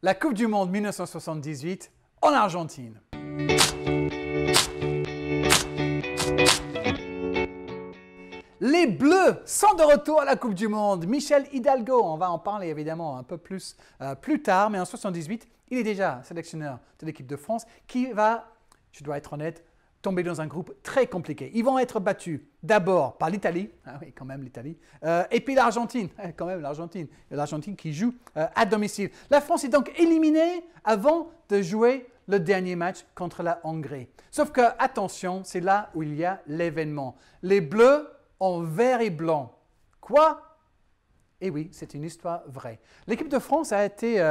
La Coupe du Monde 1978 en Argentine. Les Bleus sont de retour à la Coupe du Monde. Michel Hidalgo, on va en parler évidemment un peu plus tard, mais en 1978, il est déjà sélectionneur de l'équipe de France qui va, je dois être honnête, tomber dans un groupe très compliqué. Ils vont être battus d'abord par l'Italie, ah oui, quand même l'Italie, et puis l'Argentine, quand même l'Argentine qui joue à domicile. La France est donc éliminée avant de jouer le dernier match contre la Hongrie. Sauf que, attention, c'est là où il y a l'événement. Les Bleus en vert et blanc. Quoi? Eh oui, c'est une histoire vraie. L'équipe de France a été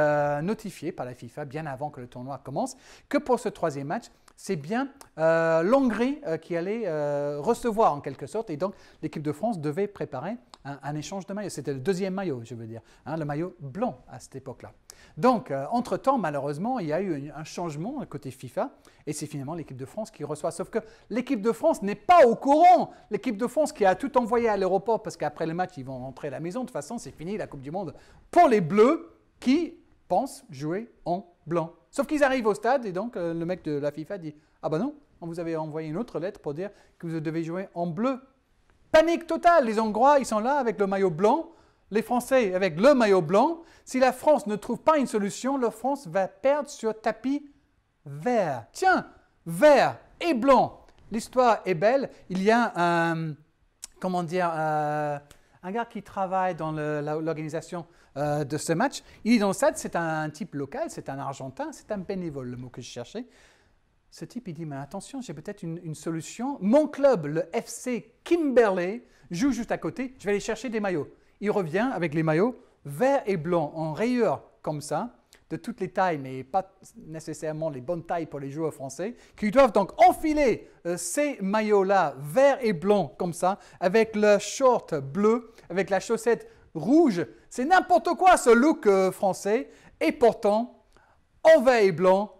notifiée par la FIFA bien avant que le tournoi commence que pour ce troisième match, c'est bien l'Hongrie qui allait recevoir en quelque sorte. Et donc, l'équipe de France devait préparer un échange de maillots. C'était le deuxième maillot, je veux dire, le maillot blanc à cette époque-là. Donc, entre-temps, malheureusement, il y a eu un changement côté FIFA et c'est finalement l'équipe de France qui reçoit. Sauf que l'équipe de France n'est pas au courant. L'équipe de France qui a tout envoyé à l'aéroport parce qu'après le match, ils vont rentrer à la maison. De toute façon, c'est fini la Coupe du Monde pour les Bleus qui pensent jouer en blanc. Sauf qu'ils arrivent au stade et donc le mec de la FIFA dit « Ah ben non, on vous avait envoyé une autre lettre pour dire que vous devez jouer en bleu. » Panique totale, les Hongrois, ils sont là avec le maillot blanc, les Français avec le maillot blanc. Si la France ne trouve pas une solution, la France va perdre sur tapis vert. Tiens, vert et blanc. L'histoire est belle. Il y a un gars qui travaille dans l'organisation de ce match. Il est dans le stade, c'est un type local, c'est un Argentin, c'est un bénévole, le mot que je cherchais. Ce type, il dit, mais attention, j'ai peut-être une solution. Mon club, le FC Kimberley, joue juste à côté. Je vais aller chercher des maillots. Il revient avec les maillots vert et blanc en rayures comme ça, de toutes les tailles, mais pas nécessairement les bonnes tailles pour les joueurs français, qui doivent donc enfiler ces maillots-là vert et blanc comme ça, avec le short bleu, avec la chaussette rouge. C'est n'importe quoi ce look français. Et pourtant, en vert et blanc,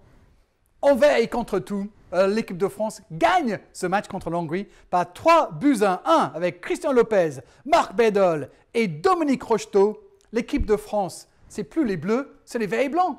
on veille contre tout. L'équipe de France gagne ce match contre l'Hongrie par 3-1 avec Christian Lopez, Marc Bedol et Dominique Rocheteau. L'équipe de France, c'est plus les Bleus, c'est les verts et blancs.